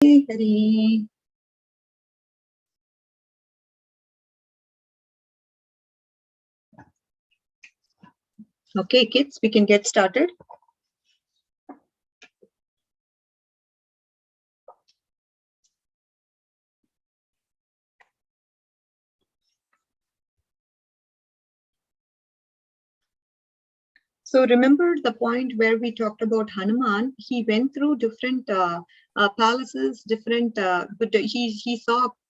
Hari. Okay, kids, we can get started. So remember the point where we talked about Hanuman. He went through different palaces, but he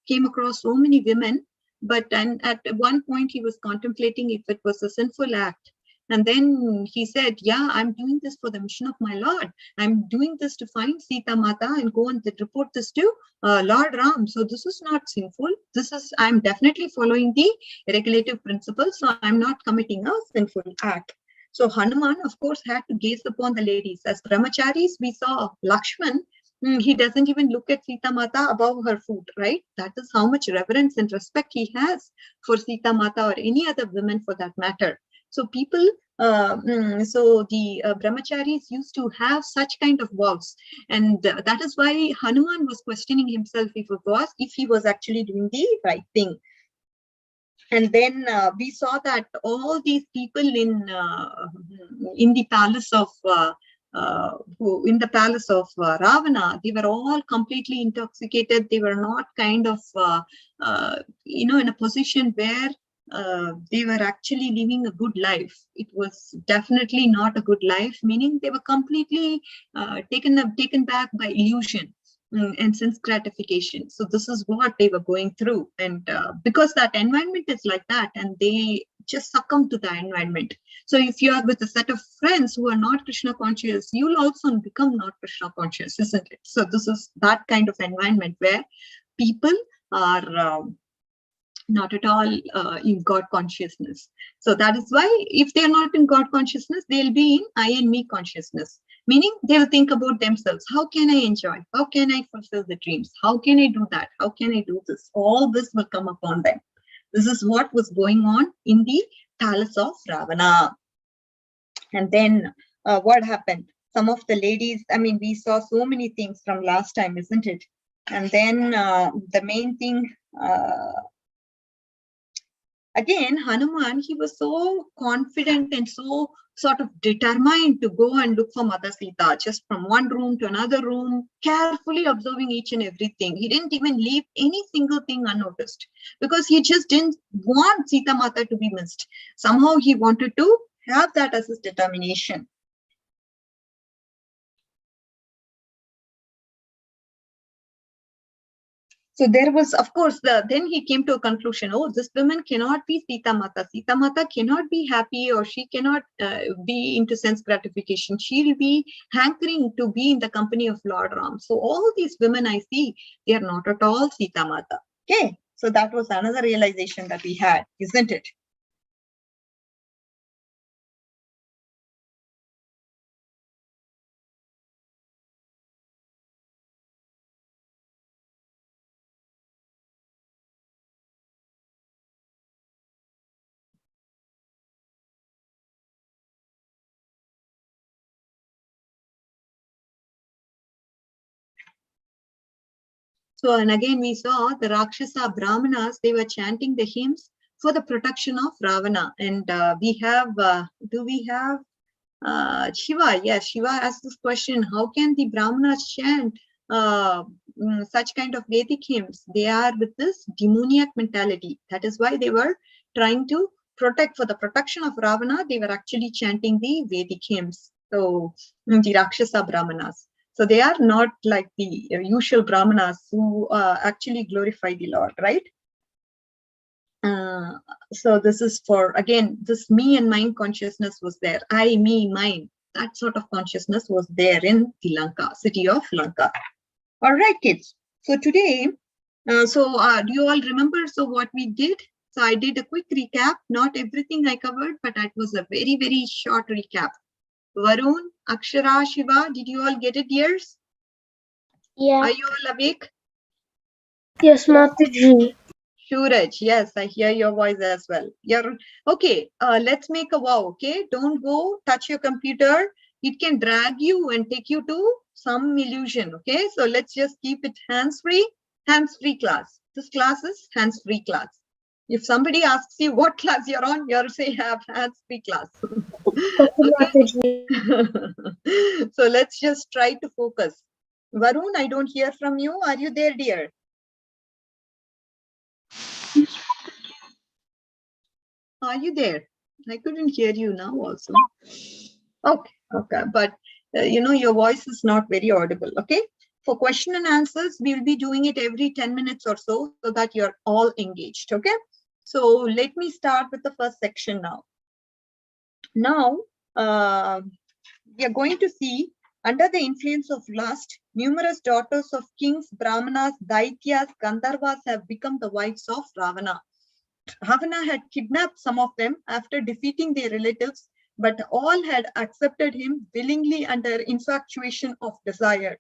came across so many women. And at one point he was contemplating if it was a sinful act. And then he said, yeah, I'm doing this for the mission of my Lord. I'm doing this to find Sita Mata and go and report this to Lord Ram. So this is not sinful. I'm definitely following the regulative principles. So I'm not committing a sinful act. So Hanuman, of course, had to gaze upon the ladies. As brahmacharis, we saw Lakshman. He doesn't even look at Sita Mata above her foot, right? That is how much reverence and respect he has for Sita Mata or any other women for that matter. So the brahmacharis used to have such kind of vows. And that is why Hanuman was questioning himself if he was actually doing the right thing. And then we saw that all these people in the palace of Ravana, they were all completely intoxicated. They were not kind of in a position where they were actually living a good life. It was definitely not a good life, meaning they were completely taken back by illusion and sense gratification. So this is what they were going through, and because that environment is like that, and they just succumb to the environment. So if you are with a set of friends who are not Krishna conscious, you'll also become not Krishna conscious, isn't it? So this is that kind of environment where people are not at all in God consciousness. So that is why if they are not in God consciousness, they'll be in I and me consciousness. Meaning they'll think about themselves. How can I enjoy? How can I fulfill the dreams? How can I do that? How can I do this? All this will come upon them. This is what was going on in the palace of Ravana. And then what happened? Some of the ladies, we saw so many things from last time, isn't it? And then the main thing, again, Hanuman, he was so confident and so sort of determined to go and look for Mother Sita, just from one room to another room, carefully observing each and everything. He didn't even leave any single thing unnoticed because he just didn't want Sita Mata to be missed. Somehow he wanted to have that as his determination. So there was, of course, then he came to a conclusion, oh, this woman cannot be Sita Mata. Sita Mata cannot be happy, or she cannot be into sense gratification. She will be hankering to be in the company of Lord Ram. So all these women I see, they are not at all Sita Mata. Okay, so that was another realization that we had, isn't it? So, and again, we saw the Rakshasa Brahmanas, they were chanting the hymns for the protection of Ravana. And do we have Shiva? Yes, Shiva asked this question, how can the Brahmanas chant such kind of Vedic hymns? They are with this demoniac mentality. That is why they were trying to protect, for the protection of Ravana, they were actually chanting the Vedic hymns. So, the Rakshasa Brahmanas. So they are not like the usual Brahmanas who actually glorify the Lord, right? So this is for, again, this me and mine consciousness was there. I, me, mine. That sort of consciousness was there in the Lanka, city of Lanka. All right, kids. So today, do you all remember what we did? So I did a quick recap. Not everything I covered, but it was a very, very short recap. Varun, Akshara, Shiva, did you all get it, dears? Yeah. Are you all awake? Yes, Mataji. Suraj, yes, I hear your voice as well. You're okay. Let's make a vow. Okay, don't go touch your computer. It can drag you and take you to some illusion. Okay, so let's just keep it hands-free class. This class is hands-free class. If somebody asks you what class you're on, you'll say have hands-free class. Okay. So let's just try to focus. Varun, I don't hear from you. Are you there, dear? Are you there? I couldn't hear you now also. Okay, but your voice is not very audible. Okay, for question and answers, we will be doing it every 10 minutes or so that you're all engaged. Okay, so let me start with the first section now. Now, we are going to see, under the influence of lust, numerous daughters of kings, brahmanas, daityas, gandharvas have become the wives of Ravana. Ravana had kidnapped some of them after defeating their relatives, but all had accepted him willingly under infatuation of desire.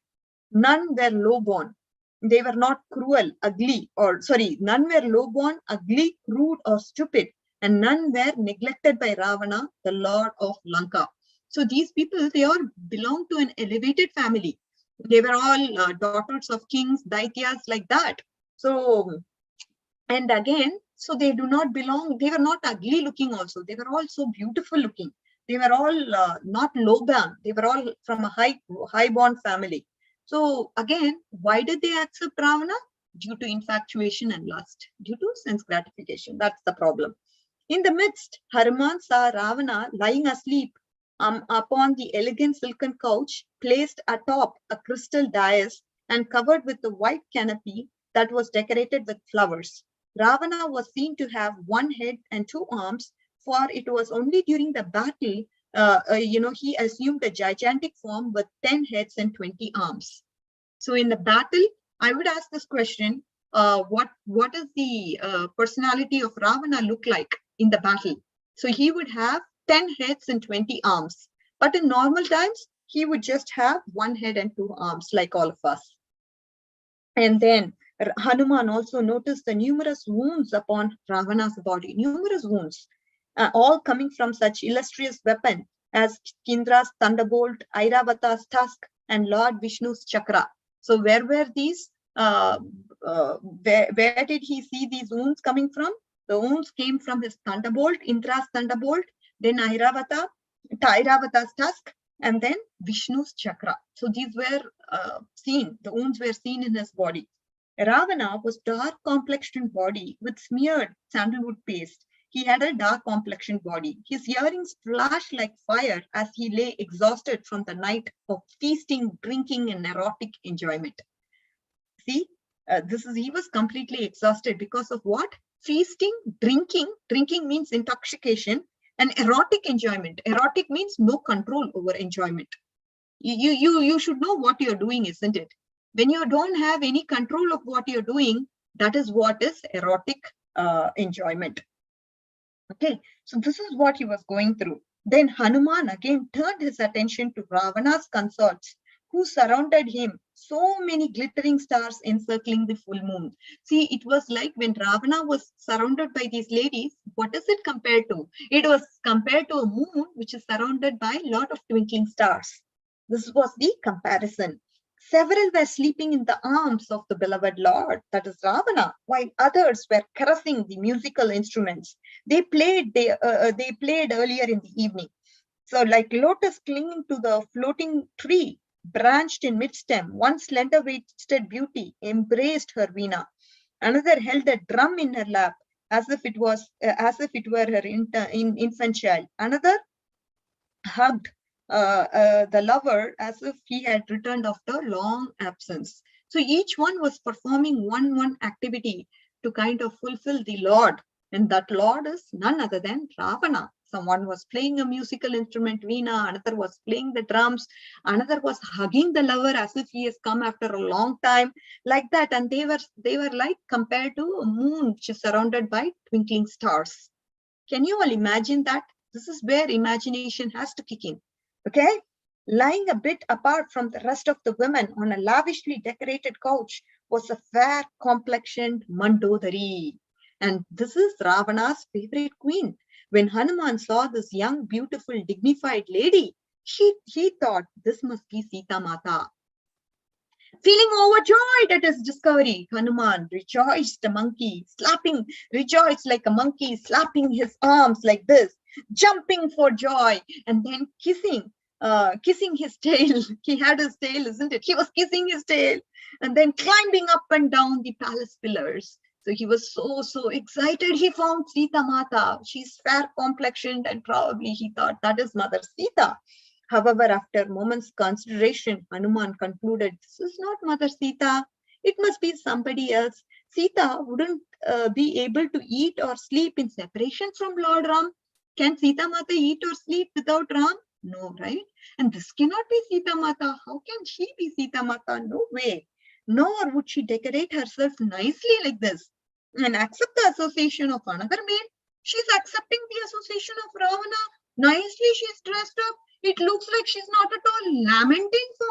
None were low-born. They were not cruel, ugly, none were low-born, ugly, crude, or stupid, and none were neglected by Ravana, the lord of Lanka. So these people, they all belong to an elevated family. They were all daughters of kings, daityas, like that. So, and again, so they do not belong, they were not ugly looking also. They were all so beautiful looking. They were all not low-born. They were all from a high-born family. So again, why did they accept Ravana? Due to infatuation and lust, due to sense gratification. That's the problem. In the midst, Hanuman saw Ravana lying asleep upon the elegant silken couch placed atop a crystal dais and covered with a white canopy that was decorated with flowers. Ravana was seen to have one head and two arms, for it was only during the battle, he assumed a gigantic form with 10 heads and 20 arms. So in the battle, I would ask this question, what does the personality of Ravana look like in the battle? So he would have 10 heads and 20 arms. But in normal times, he would just have one head and two arms, like all of us. And then Hanuman also noticed the numerous wounds upon Ravana's body, numerous wounds, all coming from such illustrious weapon as Kindra's thunderbolt, Airavata's tusk, and Lord Vishnu's chakra. So where were these? Where did he see these wounds coming from? The wounds came from his thunderbolt, Indra's thunderbolt, then Airavata's tusk, and then Vishnu's chakra. So these were seen, the wounds were seen in his body. Ravana was dark complexioned body with smeared sandalwood paste. He had a dark complexioned body. His earrings flashed like fire as he lay exhausted from the night of feasting, drinking, and erotic enjoyment. See, he was completely exhausted because of what? Feasting, drinking. Drinking means intoxication, and erotic enjoyment. Erotic means no control over enjoyment. You should know what you're doing, isn't it? When you don't have any control of what you're doing, that is what is erotic enjoyment. Okay, so this is what he was going through. Then Hanuman again turned his attention to Ravana's consorts, who surrounded him, so many glittering stars encircling the full moon. See, it was like when Ravana was surrounded by these ladies, what is it compared to? It was compared to a moon which is surrounded by a lot of twinkling stars. This was the comparison. Several were sleeping in the arms of the beloved Lord, that is Ravana, while others were caressing the musical instruments. They played earlier in the evening. So like lotus clinging to the floating tree, branched in mid-stem, one slender-waisted beauty embraced her veena. Another held a drum in her lap, as if it were her infant child. Another hugged the lover as if he had returned after long absence. So each one was performing one activity to kind of fulfill the Lord, and that Lord is none other than Ravana. Someone was playing a musical instrument, veena, another was playing the drums, another was hugging the lover as if he has come after a long time, like that. And they were like compared to a moon which is surrounded by twinkling stars. Can you all imagine that? This is where imagination has to kick in. Okay, lying a bit apart from the rest of the women on a lavishly decorated couch was a fair complexioned Mandodari. And this is Ravana's favorite queen. When Hanuman saw this young, beautiful, dignified lady, he thought this must be Sita Mata. Feeling overjoyed at his discovery, Hanuman rejoiced a monkey, rejoiced like a monkey, slapping his arms like this, jumping for joy, and then kissing his tail. He had his tail, isn't it? He was kissing his tail, and then climbing up and down the palace pillars. So he was so excited. He found Sita Mata. She's fair complexioned, and probably he thought that is Mother Sita. However, after moments consideration, Hanuman concluded, this is not Mother Sita. It must be somebody else. Sita wouldn't be able to eat or sleep in separation from Lord Ram. Can Sita Mata eat or sleep without Ram? No, right? And this cannot be Sita Mata. How can she be Sita Mata? No way. Nor would she decorate herself nicely like this and accept the association of another maid. She's accepting the association of Ravana. Nicely, she's dressed up. It looks like she's not at all lamenting for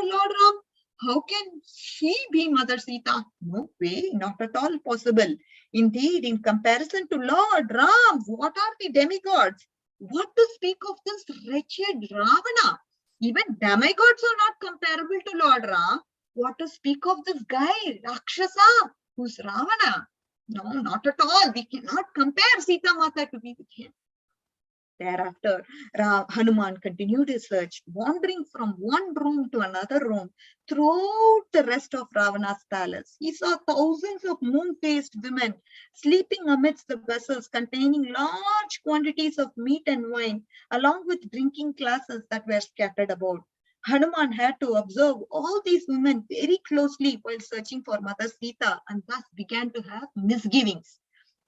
Lord Ram. How can she be Mother Sita? No way, not at all possible. Indeed, in comparison to Lord Ram, what are the demigods? What to speak of this wretched Ravana? Even demigods are not comparable to Lord Ram. What to speak of this guy, Rakshasa, who's Ravana? No, not at all. We cannot compare Sita Mata to be with him. Thereafter, Hanuman continued his search, wandering from one room to another room throughout the rest of Ravana's palace. He saw thousands of moon-faced women sleeping amidst the vessels containing large quantities of meat and wine, along with drinking glasses that were scattered about. Hanuman had to observe all these women very closely while searching for Mother Sita, and thus began to have misgivings.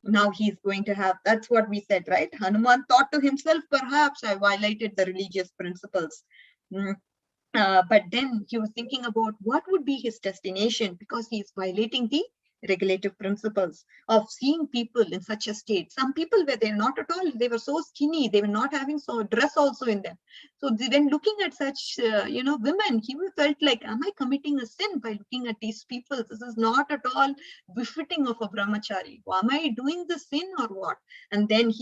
Now he's going to have, that's what we said, right? Hanuman thought to himself, perhaps I violated the religious principles. But then he was thinking about what would be his destination, because he is violating the regulative principles of seeing people in such a state. Some people were there not at all, they were so skinny, they were not having so dress also in them. So when looking at such women, he felt like, am I committing a sin by looking at these people? This is not at all befitting of a brahmachari. Am I doing the sin or what? And then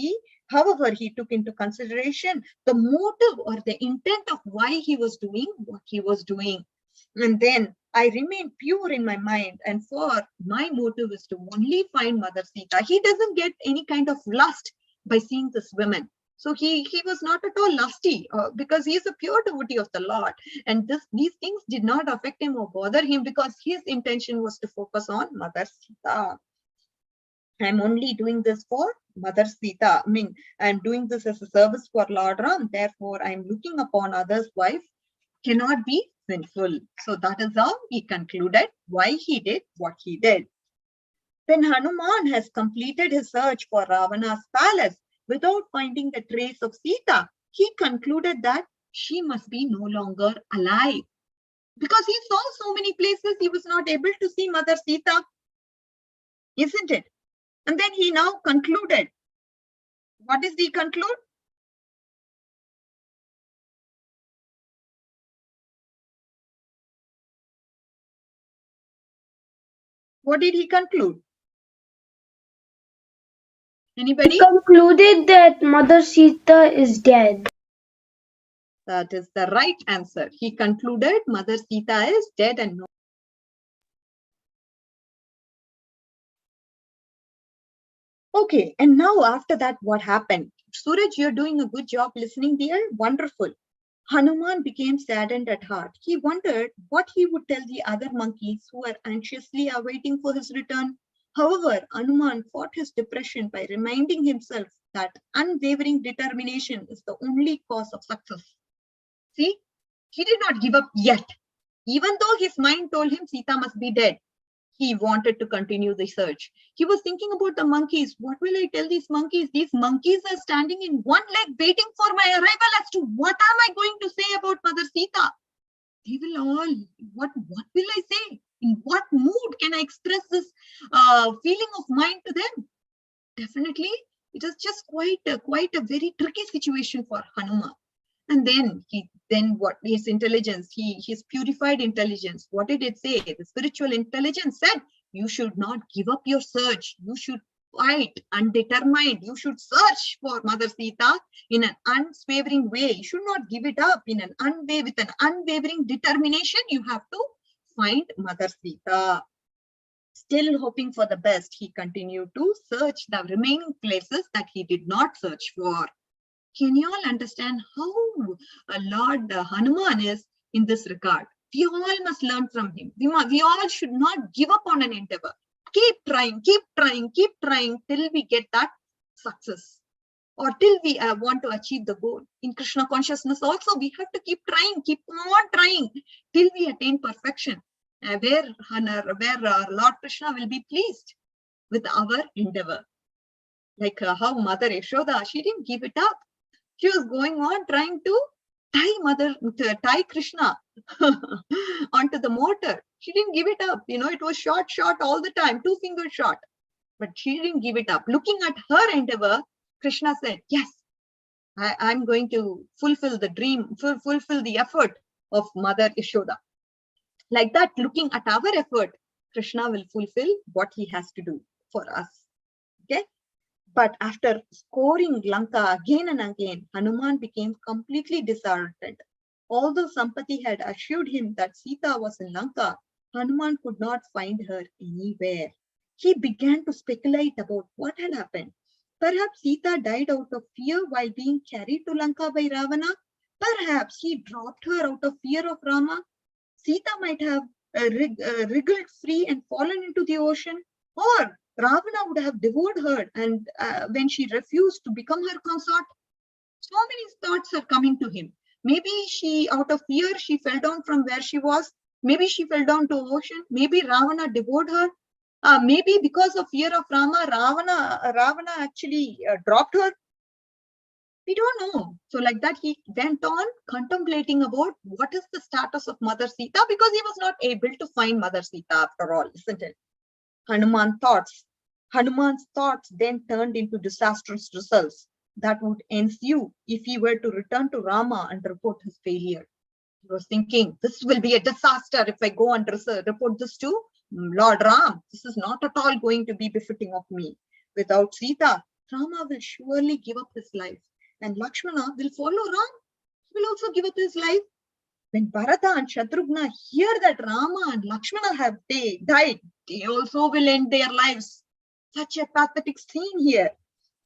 however, he took into consideration the motive or the intent of why he was doing what he was doing. And then I remain pure in my mind, and for my motive is to only find Mother Sita. He doesn't get any kind of lust by seeing this woman. So he was not at all lusty because he is a pure devotee of the Lord. And these things did not affect him or bother him because his intention was to focus on Mother Sita. I'm only doing this for Mother Sita. I mean, I'm doing this as a service for Lord Ram. Therefore, I'm looking upon others' wife cannot be sinful. So that is how he concluded why he did what he did. When Hanuman has completed his search for Ravana's palace without finding the trace of Sita, he concluded that she must be no longer alive. Because he saw so many places, he was not able to see Mother Sita, isn't it? And then he now concluded. What does he conclude? What did he conclude? Anybody? He concluded that Mother Sita is dead. That is the right answer. He concluded Mother Sita is dead and no. Okay, and now after that, what happened? Suraj, you're doing a good job listening, dear. Wonderful. Hanuman became saddened at heart. He wondered what he would tell the other monkeys who were anxiously awaiting for his return. However, Hanuman fought his depression by reminding himself that unwavering determination is the only cause of success. See, he did not give up yet. Even though his mind told him Sita must be dead, he wanted to continue the search. He was thinking about the monkeys. What will I tell these monkeys? These monkeys are standing in one leg waiting for my arrival as to what am I going to say about Mother Sita? They will all, what will I say? In what mood can I express this feeling of mine to them? Definitely, it is just quite a very tricky situation for Hanuman. And then what his intelligence, his purified intelligence, what did it say? The spiritual intelligence said, you should not give up your search. You should fight and determined. You should search for Mother Sita in an unswavering way. You should not give it up with an unwavering determination. You have to find Mother Sita. Still hoping for the best, he continued to search the remaining places that he did not search for. Can you all understand how Lord Hanuman is in this regard? We all must learn from him. We all should not give up on an endeavor. Keep trying till we get that success, or till we want to achieve the goal. In Krishna consciousness also, we have to keep on trying till we attain perfection, where Lord Krishna will be pleased with our endeavor. Like how Mother Yashoda, she didn't give it up. She was going on trying to tie Krishna onto the mortar. She didn't give it up. It was short all the time, 2-finger shot. But she didn't give it up. Looking at her endeavor, Krishna said, yes, I'm going to fulfill the dream, fulfill the effort of Mother Yashoda. Like that, looking at our effort, Krishna will fulfill what he has to do for us. Okay? But after scoring Lanka again and again, Hanuman became completely disheartened. Although Sampati had assured him that Sita was in Lanka, Hanuman could not find her anywhere. He began to speculate about what had happened. Perhaps Sita died out of fear while being carried to Lanka by Ravana. Perhaps he dropped her out of fear of Rama. Sita might have wriggled free and fallen into the ocean, or Ravana would have devoured her and when she refused to become her consort. So many thoughts are coming to him. Maybe she, out of fear, she fell down from where she was. Maybe she fell down to ocean. Maybe Ravana devoured her. Maybe because of fear of Rama, Ravana actually dropped her. We don't know. So like that, he went on contemplating about what is the status of Mother Sita, because he was not able to find Mother Sita after all, isn't it? Hanuman's thoughts then turned into disastrous results that would ensue if he were to return to Rama and report his failure. He was thinking, this will be a disaster if I go and report this to Lord Ram. This is not at all going to be befitting of me. Without Sita, Rama will surely give up his life, and Lakshmana will follow Ram. He will also give up his life. When Bharata and Shatrughna hear that Rama and Lakshmana have died, they also will end their lives. Such a pathetic scene here.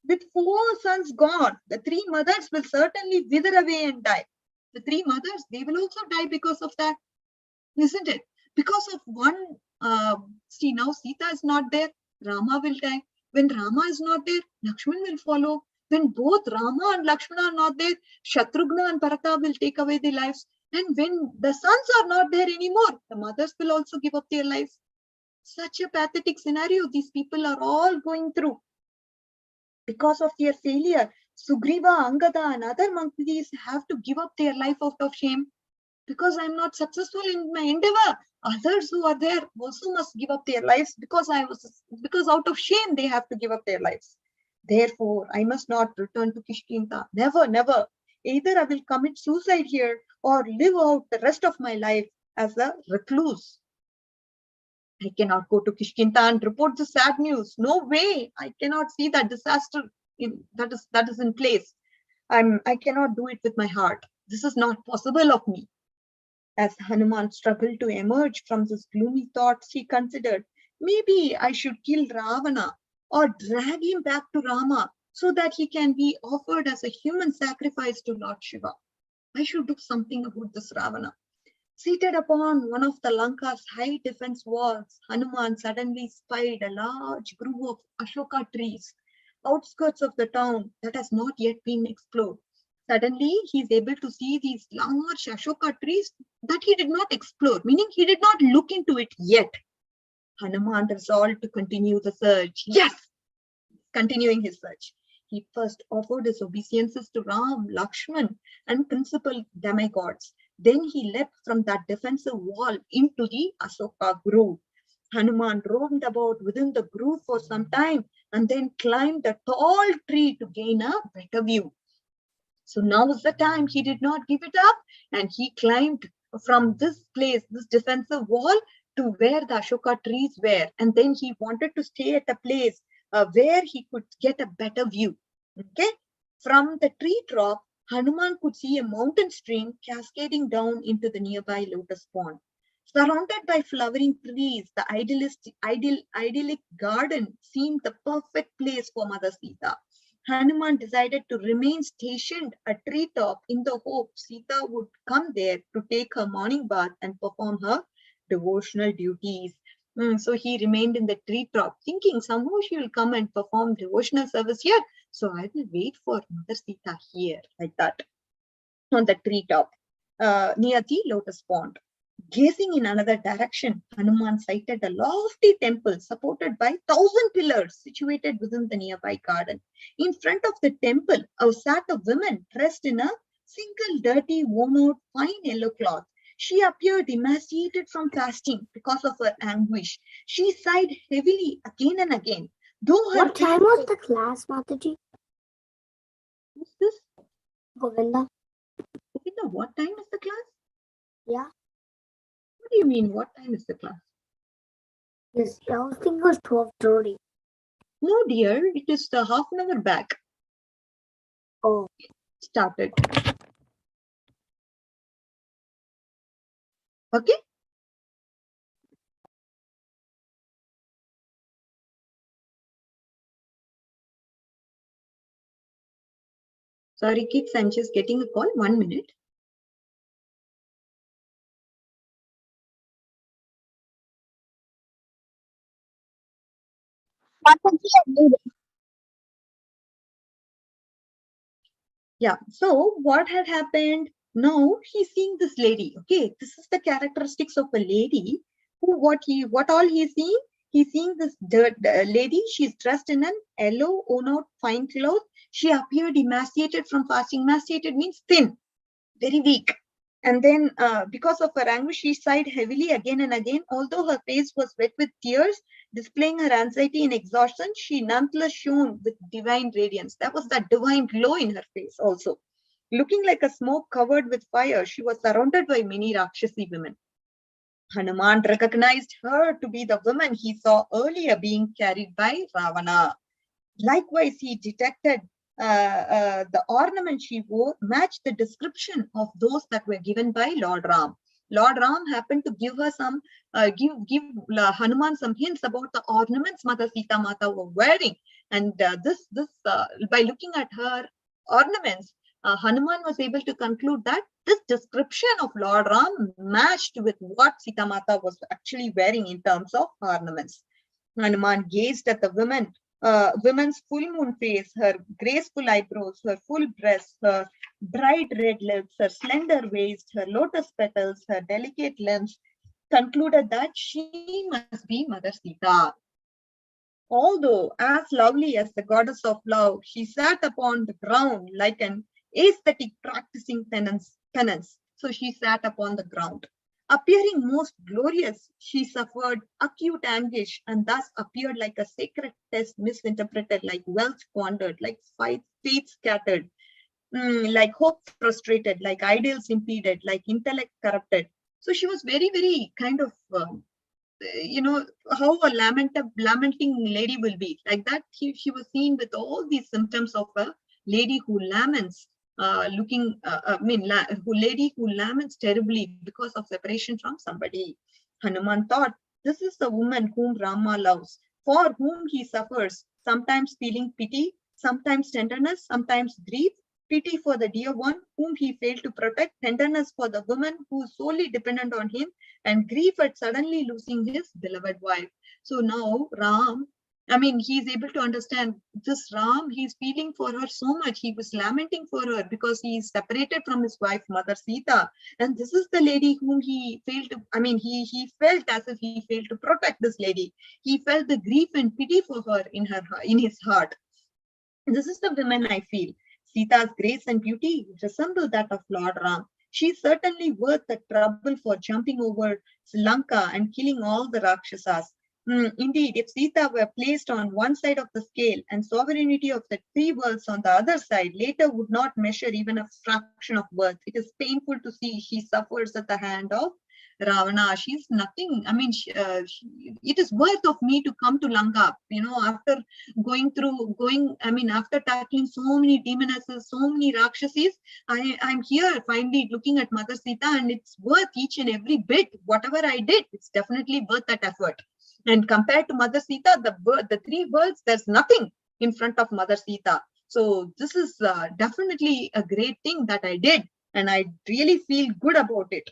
With 4 sons gone, the 3 mothers will certainly wither away and die. The 3 mothers, they will also die because of that, isn't it? Because of one, see now Sita is not there, Rama will die. When Rama is not there, Lakshman will follow. When both Rama and Lakshmana are not there, Shatrughna and Bharata will take away their lives. And when the sons are not there anymore, the mothers will also give up their lives. Such a pathetic scenario these people are all going through. Because of their failure, Sugriva, Angada and other monkeys have to give up their life out of shame. Because I'm not successful in my endeavor, others who are there also must give up their lives because out of shame they have to give up their lives. Therefore, I must not return to Kishkinta. Never, never. Either I will commit suicide here or live out the rest of my life as a recluse. I cannot go to Kishkinta and report the sad news. No way. I cannot see that disaster that is in place. I cannot do it with my heart. This is not possible of me. As Hanuman struggled to emerge from this gloomy thoughts, he considered, maybe I should kill Ravana or drag him back to Rama so that he can be offered as a human sacrifice to Lord Shiva. I should do something about this Ravana. Seated upon one of the Lanka's high defense walls, Hanuman suddenly spied a large grove of Ashoka trees, outskirts of the town that has not yet been explored. Suddenly, he is able to see these large Ashoka trees that he did not explore, meaning he did not look into it yet. Hanuman resolved to continue the search. Yes, continuing his search. He first offered his obeisances to Ram, Lakshman, and principal demigods. Then he leapt from that defensive wall into the Ashoka grove. Hanuman roamed about within the grove for some time and then climbed a tall tree to gain a better view. So now is the time. He did not give it up and he climbed from this place, this defensive wall, to where the Ashoka trees were. And then he wanted to stay at a place where he could get a better view. Okay, from the tree top, Hanuman could see a mountain stream cascading down into the nearby lotus pond. Surrounded by flowering trees, the idyllic garden seemed the perfect place for Mother Sita. Hanuman decided to remain stationed at treetop in the hope Sita would come there to take her morning bath and perform her devotional duties. So he remained in the treetop, thinking somehow she will come and perform devotional service here. So I will wait for Mother Sita here, like that, on the treetop, near the lotus pond. Gazing in another direction, Hanuman sighted a lofty temple supported by 1,000 pillars situated within the nearby garden. In front of the temple sat a woman dressed in a single dirty, worn-out, fine yellow cloth. She appeared emaciated from fasting because of her anguish. She sighed heavily again and again. Though her What time was the class, Mataji? Who's this? Govinda? Govinda, what time is the class? Yeah. What do you mean, what time is the class? Yes, I was thinking it was 12:30. No, dear, it is half an hour back. Oh. Started. Okay. Sorry, kids, I'm just getting a call. 1 minute. Yeah, so what had happened? Now he's seeing this lady. Okay, this is the characteristics of a lady who what all he's seeing? He's seeing this lady. She's dressed in an yellow, worn-out fine cloth. She appeared emaciated from fasting. Emaciated means thin, very weak. And then because of her anguish, she sighed heavily again and again. Although her face was wet with tears, displaying her anxiety and exhaustion, she nonetheless shone with divine radiance. That was that divine glow in her face also. Looking like a smoke covered with fire, she was surrounded by many Rakshasi women. Hanuman recognized her to be the woman he saw earlier being carried by Ravana. Likewise, he detected the ornament she wore matched the description of those that were given by Lord Ram. Lord Ram happened to give her some, give Hanuman some hints about the ornaments Mother Sita Mata were wearing. And by looking at her ornaments, Hanuman was able to conclude that this description of Lord Ram matched with what Sita Mata was actually wearing in terms of ornaments. Hanuman gazed at the woman's full moon face, her graceful eyebrows, her full breasts, her bright red lips, her slender waist, her lotus petals, her delicate limbs, concluded that she must be Mother Sita. Although as lovely as the goddess of love, she sat upon the ground like an aesthetic practicing penance. So she sat upon the ground. Appearing most glorious, she suffered acute anguish and thus appeared like a sacred test misinterpreted, like wealth squandered, like faith scattered, like hope frustrated, like ideals impeded, like intellect corrupted. So she was very, very kind of, how a lamenting lady will be. Like that, she was seen with all these symptoms of a lady who laments, lady who laments terribly because of separation from somebody. Hanuman thought, this is the woman whom Rama loves, for whom he suffers, sometimes feeling pity, sometimes tenderness, sometimes grief. Pity for the dear one whom he failed to protect, tenderness for the woman who is solely dependent on him, and grief at suddenly losing his beloved wife. So now he's able to understand this Ram, he's feeling for her so much. He was lamenting for her because he is separated from his wife, Mother Sita. And this is the lady whom he failed to, he felt as if he failed to protect this lady. He felt the grief and pity for her in his heart. This is the woman I feel. Sita's grace and beauty resemble that of Lord Ram. She is certainly worth the trouble for jumping over Lanka and killing all the Rakshasas. Indeed, if Sita were placed on one side of the scale and sovereignty of the three worlds on the other side, later would not measure even a fraction of worth. It is painful to see she suffers at the hand of Ravana. She's nothing. I mean, it is worth of me to come to Lanka, after after tackling so many demonesses, so many Rakshasis, I'm here finally looking at Mother Sita, and it's worth each and every bit. Whatever I did, it's definitely worth that effort. And compared to Mother Sita, the three worlds, there's nothing in front of Mother Sita. So this is definitely a great thing that I did, and I really feel good about it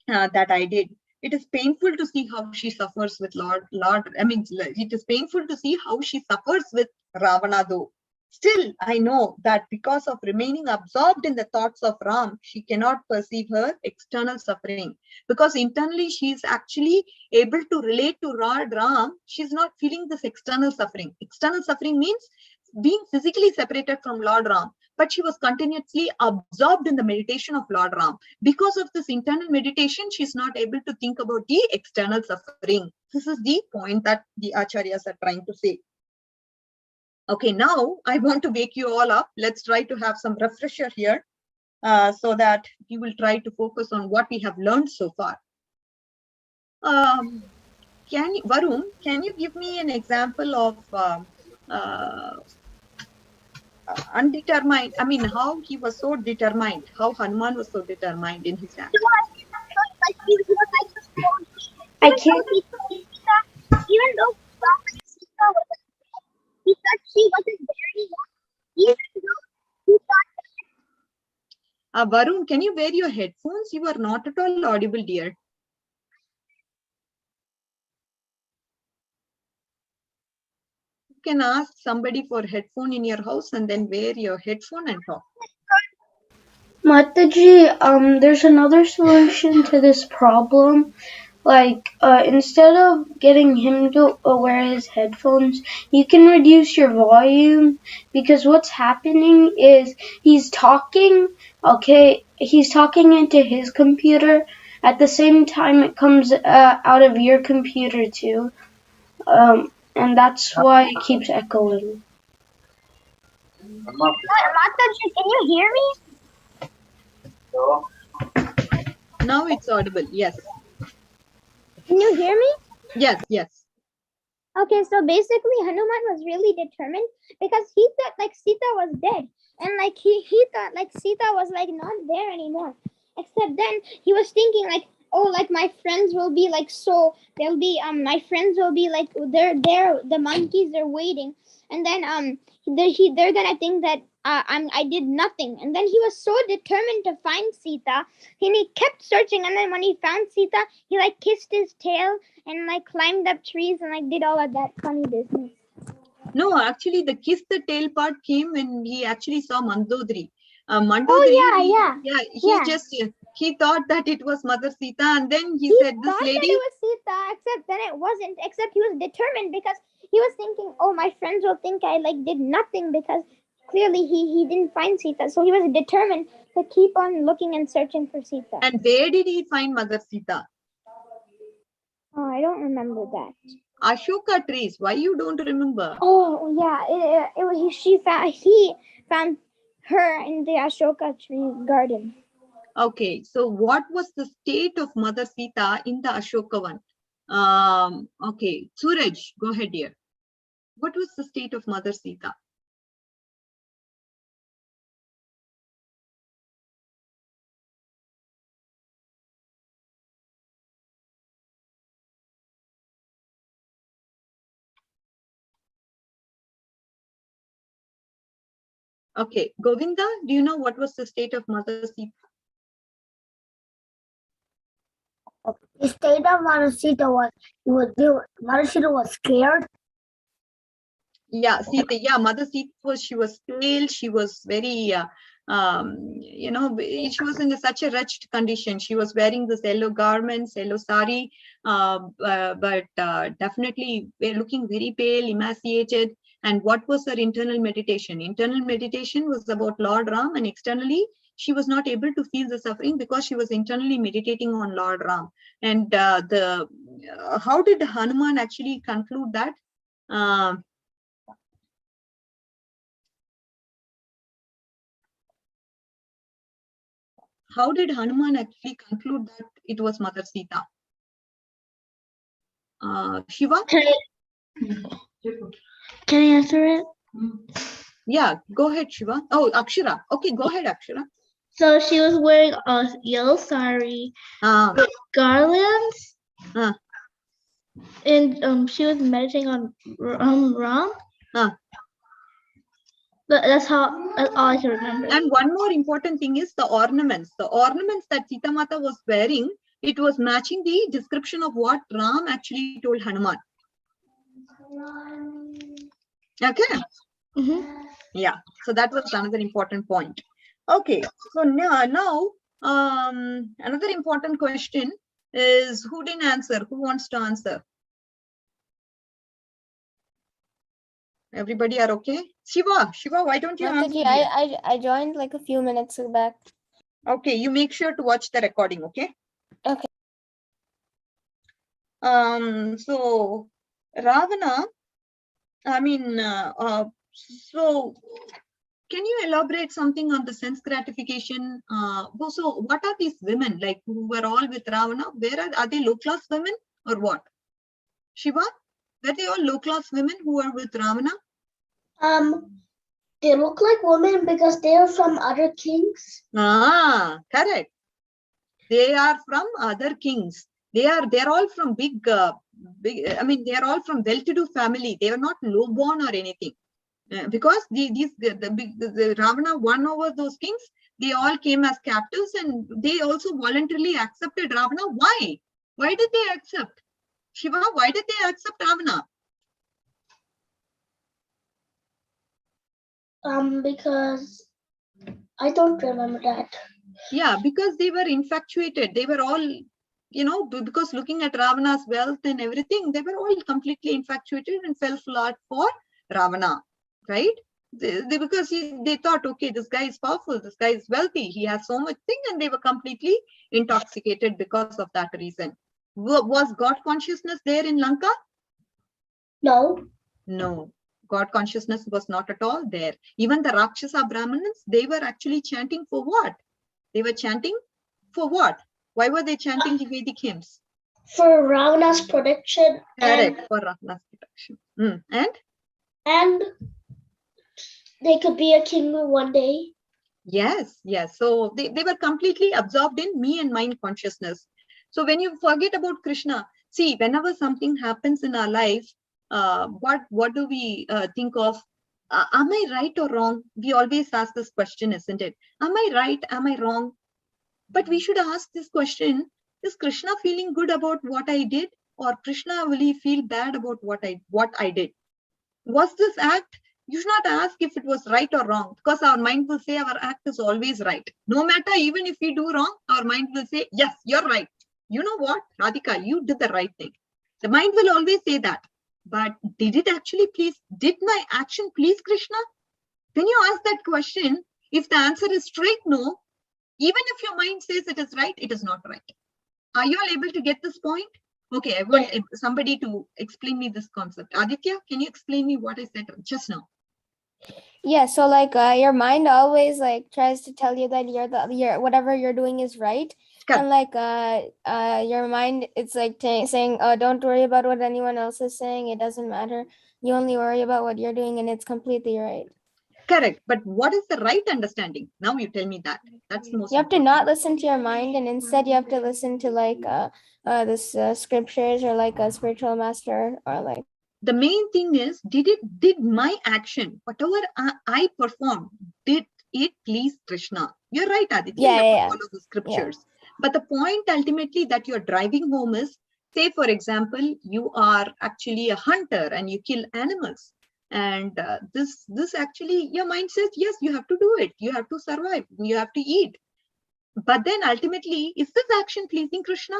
that I did. It is painful to see how she suffers with it is painful to see how she suffers with Ravana though. Still, I know that because of remaining absorbed in the thoughts of Ram, she cannot perceive her external suffering. Because internally, she is actually able to relate to Lord Ram. She's not feeling this external suffering. External suffering means being physically separated from Lord Ram, but she was continuously absorbed in the meditation of Lord Ram. Because of this internal meditation, she's not able to think about the external suffering. This is the point that the Acharyas are trying to say. Okay, now I want to wake you all up. Let's try to have some refresher here so that we will try to focus on what we have learned so far. Varun, can you give me an example of undetermined? I mean, how he was so determined, how Hanuman was so determined in his act. I can't. Even though Sita was because she wasn't very young, even though he thought Varun, can you wear your headphones? You are not at all audible, dear. You can ask somebody for headphone in your house and then wear your headphone and talk. Mataji, there's another solution to this problem. Like, instead of getting him to wear his headphones, you can reduce your volume, because what's happening is he's talking into his computer. At the same time, it comes out of your computer too. And that's why it keeps echoing. Mataji, can you hear me? Now it's audible. Yes. Can you hear me? Yes, yes. Okay, so basically Hanuman was really determined because he thought like Sita was dead, and like he thought like Sita was like not there anymore. Except then he was thinking like, oh, like my friends will be like, so they'll be my friends will be like, they're there, the monkeys are waiting, and then they're gonna think that I did nothing. And then he was so determined to find Sita, and he kept searching, and then when he found Sita, he like kissed his tail and like climbed up trees and like did all of that funny business. No, actually, the kiss the tail part came when he actually saw Mandodari. He thought that it was Mother Sita, and then he said, "This thought lady." That it was Sita, except then it wasn't. Except he was determined because he was thinking, "Oh, my friends will think I like did nothing because clearly he didn't find Sita." So he was determined to keep on looking and searching for Sita. And where did he find Mother Sita? Oh, I don't remember that. Ashoka trees. Why you don't remember? Oh yeah, he found her in the Ashoka tree garden. Okay, so what was the state of Mother Sita in the Ashoka one? Okay, Suraj, go ahead, dear. What was the state of Mother Sita? Okay, Govinda, do you know what was the state of Mother Sita? The state of Mother Sita Mother Sita was scared. Yeah, Sita. Yeah, Mother Sita she was pale. She was very, she was in such a wretched condition. She was wearing this yellow garments, yellow sari, but definitely looking very pale, emaciated. And what was her internal meditation? Internal meditation was about Lord Ram, and externally, she was not able to feel the suffering because she was internally meditating on Lord Ram. And how did Hanuman actually conclude that? How did Hanuman actually conclude that it was Mother Sita? Shiva? Can I answer it? Yeah, go ahead, Shiva. Oh, Akshara. Okay, go ahead, Akshara. So she was wearing a yellow sari with garlands, and she was meditating on Ram. That's all I can remember. And one more important thing is the ornaments. The ornaments that Sita Mata was wearing, it was matching the description of what Ram actually told Hanuman. Okay. Yeah. So that was another important point. Okay. So now another important question is, who didn't answer? Who wants to answer? Everybody are okay? Shiva, why don't you answer? I joined like a few minutes back. Okay, you make sure to watch the recording, okay? Okay. So Ravana, I mean, so can you elaborate something on the sense gratification? So what are these women like who were all with Ravana? Where are they low class women or what? Shiva, were they all low class women who were with Ravana? They look like women because they are from other kings. Correct. They are from other kings. They're all from big. I mean, they are all from well-to-do family. They are not low-born or anything. Because the Ravana won over those kings. They all came as captives, and they also voluntarily accepted Ravana. Why? Why did they accept? Shiva, why did they accept Ravana? Because I don't remember that. Yeah, because they were infatuated. They were all, you know, because looking at Ravana's wealth and everything, they were all completely infatuated and fell flat for Ravana, right? Because they thought, okay, this guy is powerful, this guy is wealthy, he has so much thing, and they were completely intoxicated because of that reason. Was God consciousness there in Lanka? No. No. God consciousness was not at all there. Even the Rakshasa Brahmins, they were actually chanting for what? They were chanting for what? Why were they chanting the Vedic hymns? For Ravana's protection. Correct, for Ravana's protection. And they could be a king one day. Yes. So they were completely absorbed in me and mind consciousness. So when you forget about Krishna, see, whenever something happens in our life, what do we think of? Am I right or wrong? We always ask this question, isn't it? Am I right? Am I wrong? But we should ask this question, is Krishna feeling good about what I did? Or Krishna, will he feel bad about what I did? Was this act? You should not ask if it was right or wrong, because our mind will say our act is always right. No matter, even if we do wrong, our mind will say, yes, you're right. You know what, Radhika, you did the right thing. The mind will always say that. But did my action please Krishna? When you ask that question, if the answer is straight no, even if your mind says it is right, it is not right. Are you all able to get this point? Okay, I want somebody to explain me this concept. Aditya, can you explain me what I said just now? Yeah, so like your mind always like tries to tell you that you're whatever you're doing is right. Correct. And like your mind, it's like saying, oh, don't worry about what anyone else is saying. It doesn't matter. You only worry about what you're doing, and it's completely right. Correct. But what is the right understanding? Now you tell me that. That's the most. You have to not listen to your mind, and instead you have to listen to like this scriptures or like a spiritual master or like. The main thing is, did my action, whatever I performed, did it please Krishna? You're right, Aditya. Yeah, you have to follow the scriptures. Yeah. But the point ultimately that you're driving home is, say for example, you are actually a hunter and you kill animals. And this actually, your mind says, yes, you have to do it. You have to survive. You have to eat. But then ultimately, is this action pleasing Krishna?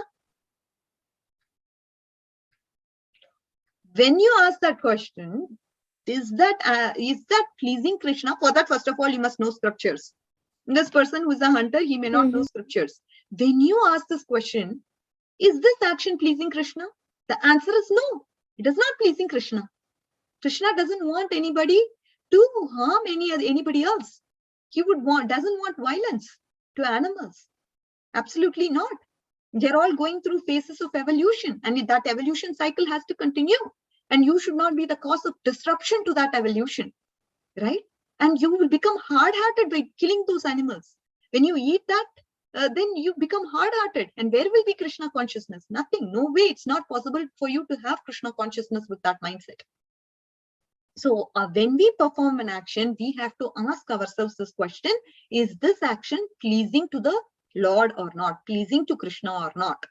When you ask that question, is that pleasing Krishna? For that, first of all, you must know scriptures. This person who is a hunter, he may not know scriptures. When you ask this question, is this action pleasing Krishna? The answer is no. It is not pleasing Krishna. Krishna doesn't want anybody to harm anybody else. He doesn't want violence to animals. Absolutely not. They're all going through phases of evolution, and that evolution cycle has to continue. And you should not be the cause of disruption to that evolution, right? And you will become hard-hearted by killing those animals. When you eat that, then you become hard-hearted. And where will be Krishna consciousness? Nothing. No way. It's not possible for you to have Krishna consciousness with that mindset. So when we perform an action, we have to ask ourselves this question: is this action pleasing to the Lord or not? Pleasing to Krishna or not?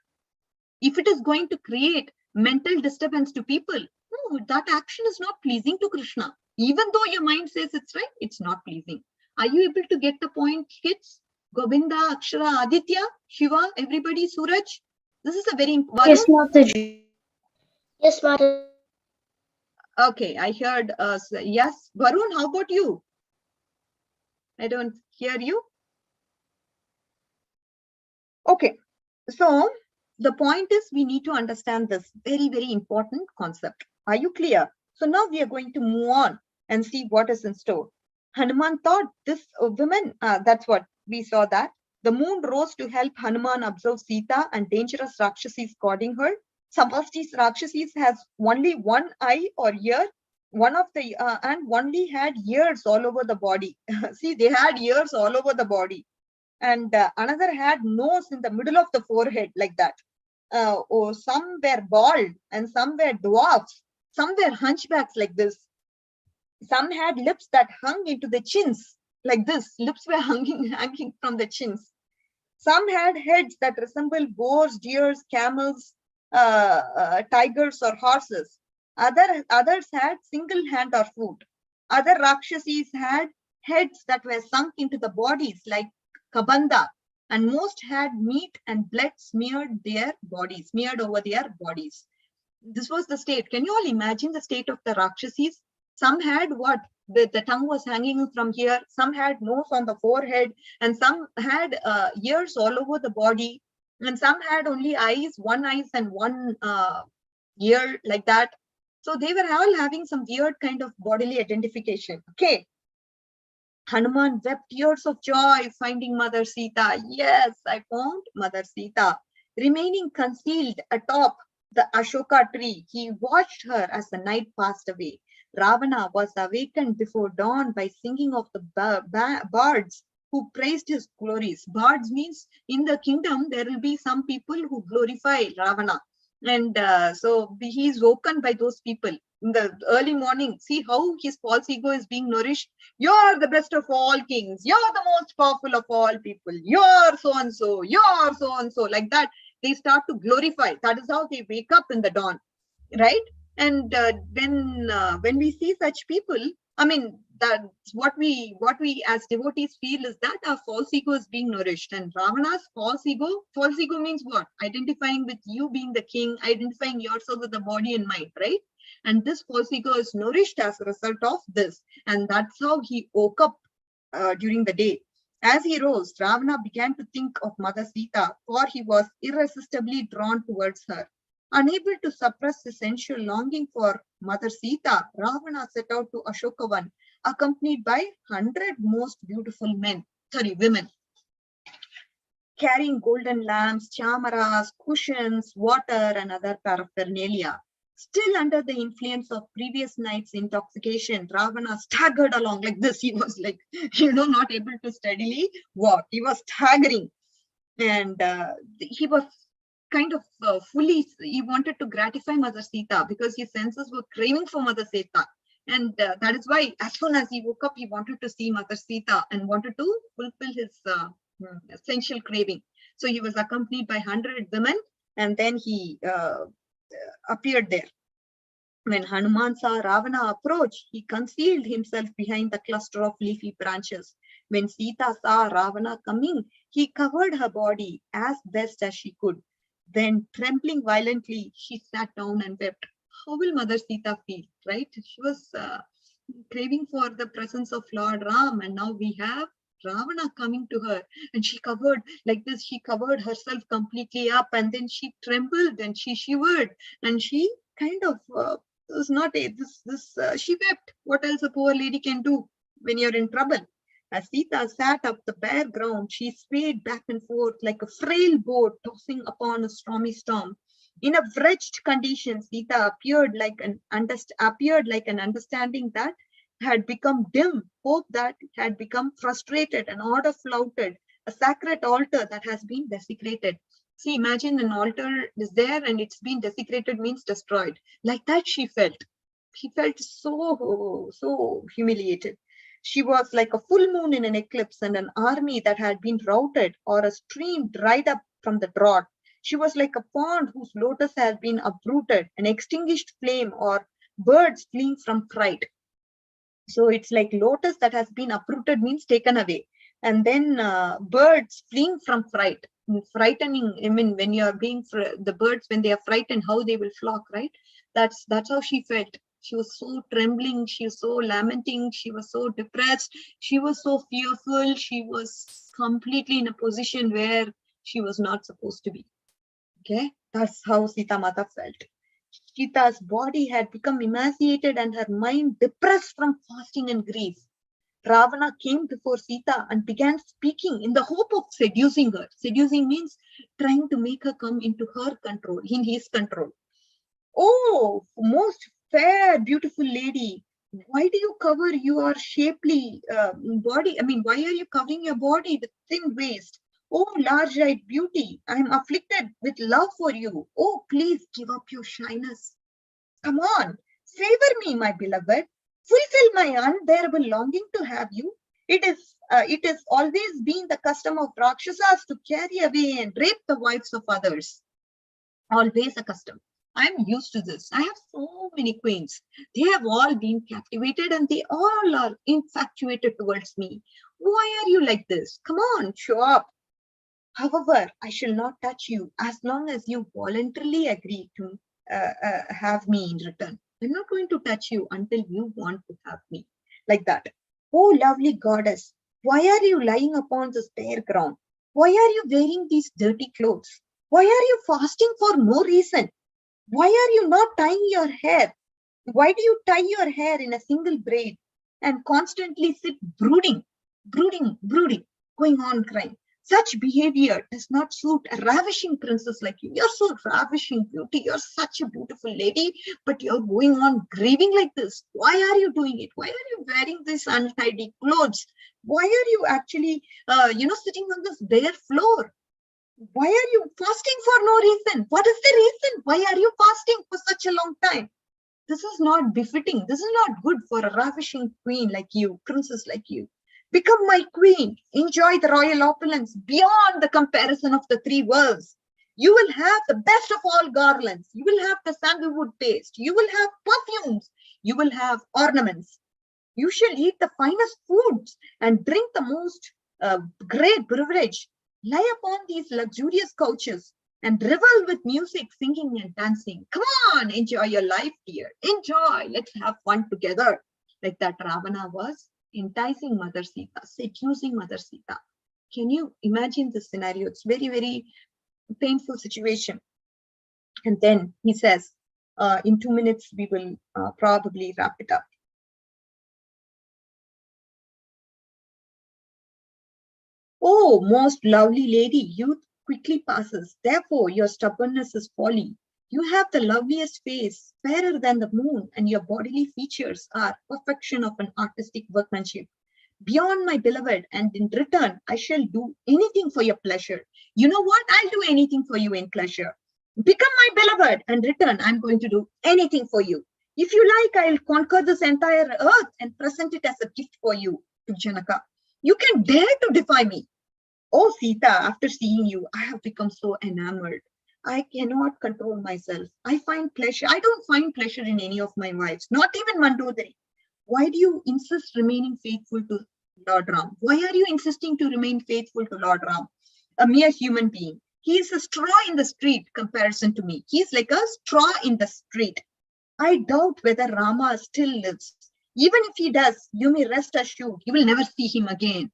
If it is going to create mental disturbance to people, no, that action is not pleasing to Krishna. Even though your mind says it's right, it's not pleasing. Are you able to get the point, kids? Govinda, Akshara, Aditya, Shiva, everybody, Suraj? This is a very important. Yes, Mataji. Yes, Mataji. Okay, I heard yes. Varun, how about you? I don't hear you. Okay, so the point is we need to understand this very, very important concept. Are you clear? So now we are going to move on and see what is in store. Hanuman thought this woman, that's what we saw, that the moon rose to help Hanuman observe Sita and dangerous Rakshasis guarding her. Some of these Rakshasis has only one eye or ear, one of the and only had ears all over the body. See, they had ears all over the body, and another had nose in the middle of the forehead, like that. Or some were bald and some were dwarfs, some were hunchbacks like this. Some had lips that hung into the chins, like this. Lips were hanging from the chins. Some had heads that resembled boars, deers, camels, tigers, or horses. Others had single hand or foot. Other Rakshasis had heads that were sunk into the bodies like kabanda, and most had meat and blood smeared over their bodies. This was the state. Can you all imagine the state of the Rakshasis? Some had what? The tongue was hanging from here. Some had nose on the forehead, and some had ears all over the body, and some had only one eyes and one ear, like that. So they were all having some weird kind of bodily identification. Okay. Hanuman wept tears of joy finding Mother Sita. Yes, I found Mother Sita. Remaining concealed atop the Ashoka tree, he watched her as the night passed away. Ravana was awakened before dawn by singing of the bards who praised his glories. Bards means in the kingdom there will be some people who glorify Ravana. And so he is woken by those people in the early morning. See how his false ego is being nourished. You're the best of all kings. You're the most powerful of all people. You're so-and-so. You're so-and-so. Like that, they start to glorify. That is how they wake up in the dawn, right? And when we see such people, I mean, that's what we as devotees feel, is that our false ego is being nourished. And Ravana's false ego means what? Identifying with you being the king, identifying yourself with the body and mind, right? And this false ego is nourished as a result of this. And that's how he woke up during the day. As he rose, Ravana began to think of Mother Sita, for he was irresistibly drawn towards her. Unable to suppress his sensual longing for Mother Sita, Ravana set out to Ashokavan, accompanied by 100 most beautiful women, carrying golden lamps, chamaras, cushions, water, and other paraphernalia. Still under the influence of previous night's intoxication, Ravana staggered along like this. He was like, not able to steadily walk. He was staggering. And he was kind of he wanted to gratify Mother Sita because his senses were craving for Mother Sita. And that is why as soon as he woke up, he wanted to see Mother Sita and wanted to fulfill his essential craving. So he was accompanied by 100 women, and then he appeared there. When Hanuman saw Ravana approach, he concealed himself behind the cluster of leafy branches. When Sita saw Ravana coming, he covered her body as best as she could. Then, trembling violently, she sat down and wept. How will Mother Sita feel, right? She was craving for the presence of Lord Ram, and now we have Ravana coming to her, and she covered like this. She covered herself completely up, and then she trembled and she shivered, and she kind of was not she wept. What else a poor lady can do when you're in trouble? As Sita sat up the bare ground, she swayed back and forth like a frail boat tossing upon a stormy storm. In a wretched condition, Sita appeared like an understanding that had become dim, hope that had become frustrated, an order flouted, a sacred altar that has been desecrated. See, imagine an altar is there and it's been desecrated means destroyed. Like that she felt. She felt so humiliated. She was like a full moon in an eclipse and an army that had been routed or a stream dried up from the drought. She was like a pond whose lotus has been uprooted, an extinguished flame, or birds fleeing from fright. So it's like lotus that has been uprooted means taken away. And then birds fleeing from fright. Frightening, I mean, when you are being, the birds, when they are frightened, how they will flock, right? That's how she felt. She was so trembling, she was so lamenting, she was so depressed, she was so fearful, she was completely in a position where she was not supposed to be. Okay, that's how Sita Mata felt. Sita's body had become emaciated and her mind depressed from fasting and grief. Ravana came before Sita and began speaking in the hope of seducing her. Seducing means trying to make her come into her control, in his control. Oh, most fair, beautiful lady, why do you cover your shapely body? I mean, why are you covering your body with thin waist? Oh, large-eyed beauty, I am afflicted with love for you. Oh, please give up your shyness. Come on, favor me, my beloved. Fulfill my unbearable longing to have you. It is always been the custom of Rakshasas to carry away and rape the wives of others. Always a custom. I'm used to this. I have so many queens. They have all been captivated and they all are infatuated towards me. Why are you like this? Come on, show up. However, I shall not touch you as long as you voluntarily agree to have me in return. I'm not going to touch you until you want to have me. Like that. Oh, lovely goddess, why are you lying upon this bare ground? Why are you wearing these dirty clothes? Why are you fasting for no reason? Why are you not tying your hair? Why do you tie your hair in a single braid and constantly sit brooding, going on crying? Such behavior does not suit a ravishing princess like you. You're so ravishing beauty. You're such a beautiful lady, but you're going on grieving like this. Why are you doing it? Why are you wearing these untidy clothes? Why are you actually, sitting on this bare floor? Why are you fasting for no reason? What is the reason? Why are you fasting for such a long time? This is not befitting. This is not good for a ravishing queen like you, princess like you. Become my queen. Enjoy the royal opulence beyond the comparison of the three worlds. You will have the best of all garlands. You will have the sandalwood paste. You will have perfumes. You will have ornaments. You shall eat the finest foods and drink the most great beverage. Lie upon these luxurious couches and revel with music, singing and dancing. Come on, enjoy your life, dear. Enjoy. Let's have fun together. Like that Ravana was enticing Mother Sita, seducing Mother Sita. Can you imagine this scenario? It's very, very painful situation. And then he says, in 2 minutes, we will probably wrap it up. Oh, most lovely lady, youth quickly passes. Therefore, your stubbornness is folly. You have the loveliest face, fairer than the moon, and your bodily features are perfection of an artistic workmanship. Beyond my beloved, and in return, I shall do anything for your pleasure. You know what? I'll do anything for you in pleasure. Become my beloved, and return, I'm going to do anything for you. If you like, I'll conquer this entire earth and present it as a gift for you to Janaka. You can dare to defy me. Oh, Sita, after seeing you, I have become so enamored. I cannot control myself. I don't find pleasure in any of my wives, not even Mandodari. Why do you insist remaining faithful to Lord Ram? Why are you insisting to remain faithful to Lord Ram? A mere human being. He is a straw in the street comparison to me. He is like a straw in the street. I doubt whether Rama still lives. Even if he does, you may rest assured you will never see him again.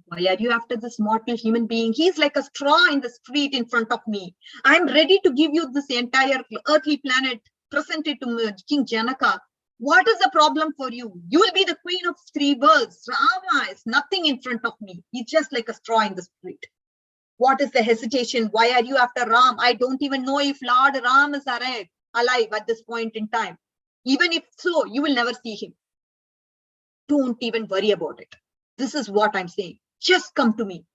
Why are you after this mortal human being? He's like a straw in the street in front of me. I'm ready to give you this entire earthly planet, present it to King Janaka. What is the problem for you? You will be the queen of 3 worlds. Rama is nothing in front of me. He's just like a straw in the street. What is the hesitation? Why are you after Ram? I don't even know if Lord Ram is alive at this point in time. Even if so, you will never see him. Don't even worry about it. This is what I'm saying. Just come to me.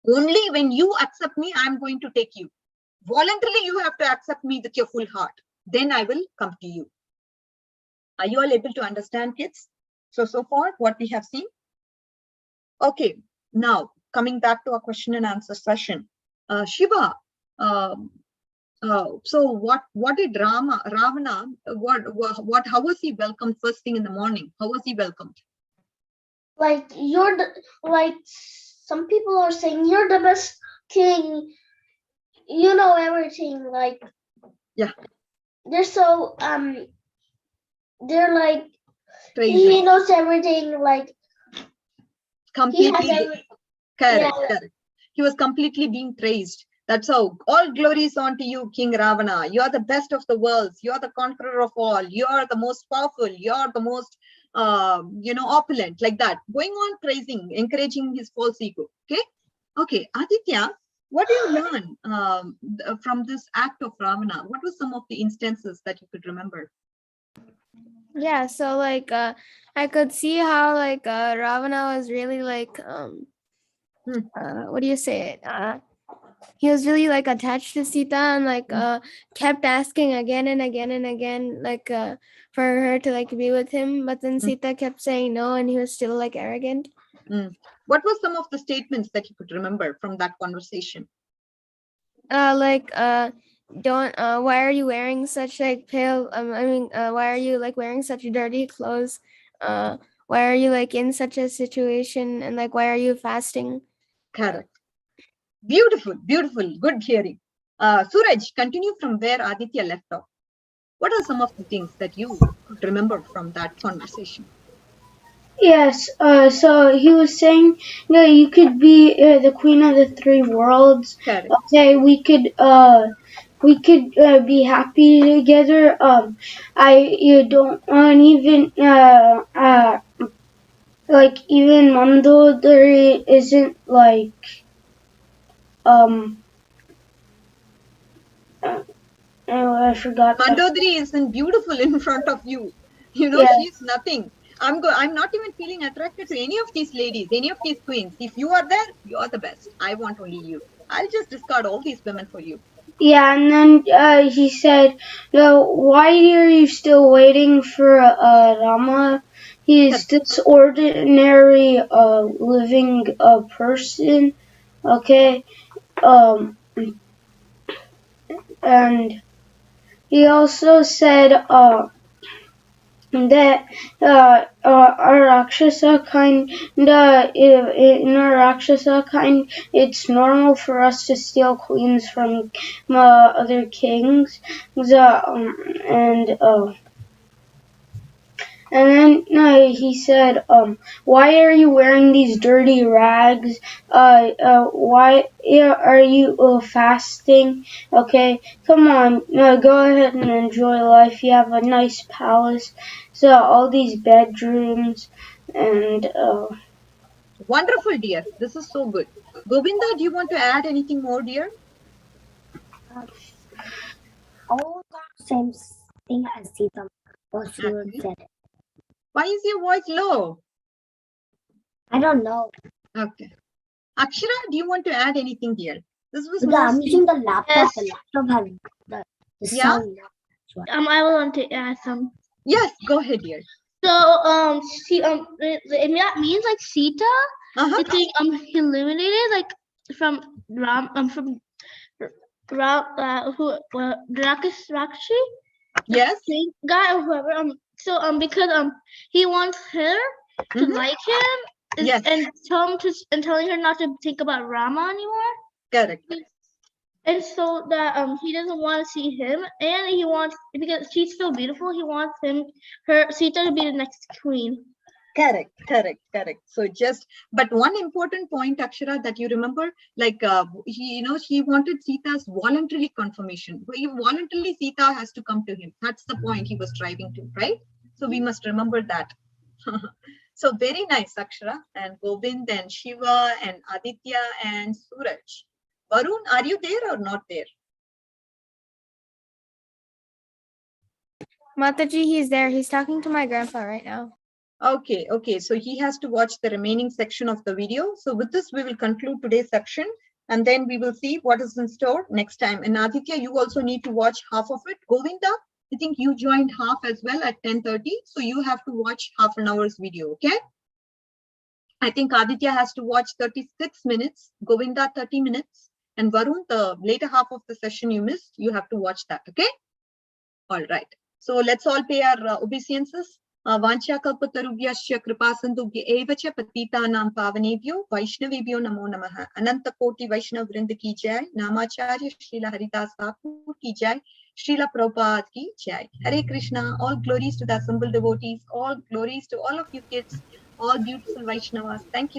Only when you accept me, I'm going to take you. Voluntarily, you have to accept me with your full heart. Then I will come to you. Are you all able to understand, kids? So far, what we have seen? Okay, now coming back to our question and answer session. Shiva, so what did Ravana, how was he welcomed first thing in the morning? How was he welcomed? Like, some people are saying you're the best king. You know everything. Like, yeah, they're so they're like, praising. He knows everything. Like, completely. Correct, yeah. correct. He was completely being praised. That's how. All glories unto you, King Ravana. You are the best of the worlds. You are the conqueror of all. You are the most powerful. You are the most, opulent. Like that. Going on praising, encouraging his false ego. Okay. Okay, Aditya, what do you learn from this act of Ravana? What were some of the instances that you could remember? Yeah, so like I could see how like Ravana was really like what do you say it? He was really like attached to Sita and like kept asking again and again and again like for her to like be with him, but then Sita kept saying no and he was still like arrogant. What were some of the statements that you could remember from that conversation? Why are you wearing such like pale why are you like wearing such dirty clothes? Why are you like in such a situation, and like why are you fasting? Correct. Beautiful, beautiful, good hearing. Suraj, continue from where Aditya left off. What are some of the things that you could remember from that conversation? Yes, so he was saying, you could be the queen of the 3 worlds. Correct. Okay, we could be happy together. You don't want even like even Mandodari isn't like I forgot. Mandodari isn't beautiful in front of you. You know, she's nothing. I'm not even feeling attracted to any of these ladies, any of these queens. If you are there, you are the best. I want only you. I'll just discard all these women for you. Yeah, and then he said, why are you still waiting for Rama? He is this ordinary living person, okay? And he also said that our Rakshasa kind, in our Rakshasa kind, it's normal for us to steal queens from other kings. And then he said, why are you wearing these dirty rags? Why are you fasting? Okay, come on, go ahead and enjoy life. You have a nice palace, so all these bedrooms, and wonderful, dear. This is so good. Govinda, do you want to add anything more, dear? All the same thing as Sita or Suraj said. Why is your voice low? I don't know. Okay. Akshara, do you want to add anything here? This was I'm using the laptop. Yes. The laptop has the sound. I want to add some. Yes, go ahead, dear. So that means like Sita, I think he eliminated like from Rakshi. Yes. Guy or whoever. Because he wants her to like him, and telling her not to think about Rama anymore. Correct. And so that he doesn't want to see him, and he wants, because she's so beautiful, he wants Sita to be the next queen. Correct. So but one important point, Akshara, that you remember, like he wanted Sita's voluntary confirmation. Voluntarily, Sita has to come to him. That's the point he was striving to, right? So we must remember that. So very nice, Akshara and Govind and Shiva and Aditya and Suraj. Varun, are you there or not there? Mataji, he's there. He's talking to my grandpa right now. Okay, okay. So he has to watch the remaining section of the video. So with this, we will conclude today's section and then we will see what is in store next time. And Aditya, you also need to watch half of it. Govinda, I think you joined half as well at 10:30. So you have to watch half an hour's video, okay? I think Aditya has to watch 36 minutes, Govinda 30 minutes, and Varun, the later half of the session you missed, you have to watch that, okay? All right. So let's all pay our obeisances. Vancha kalpatarubhyasya kripasandubhya evacha patitanam pavanebhyo vaishnavebhyo namo namaha. Ananta koti Vaishnav vrinda ki jai. Namacharya Srila Haridas Thakur ki jai. Srila Prabhupada ki jai. Hare Krishna. All glories to the assembled devotees. All glories to all of you kids. All beautiful Vaishnavas. Thank you.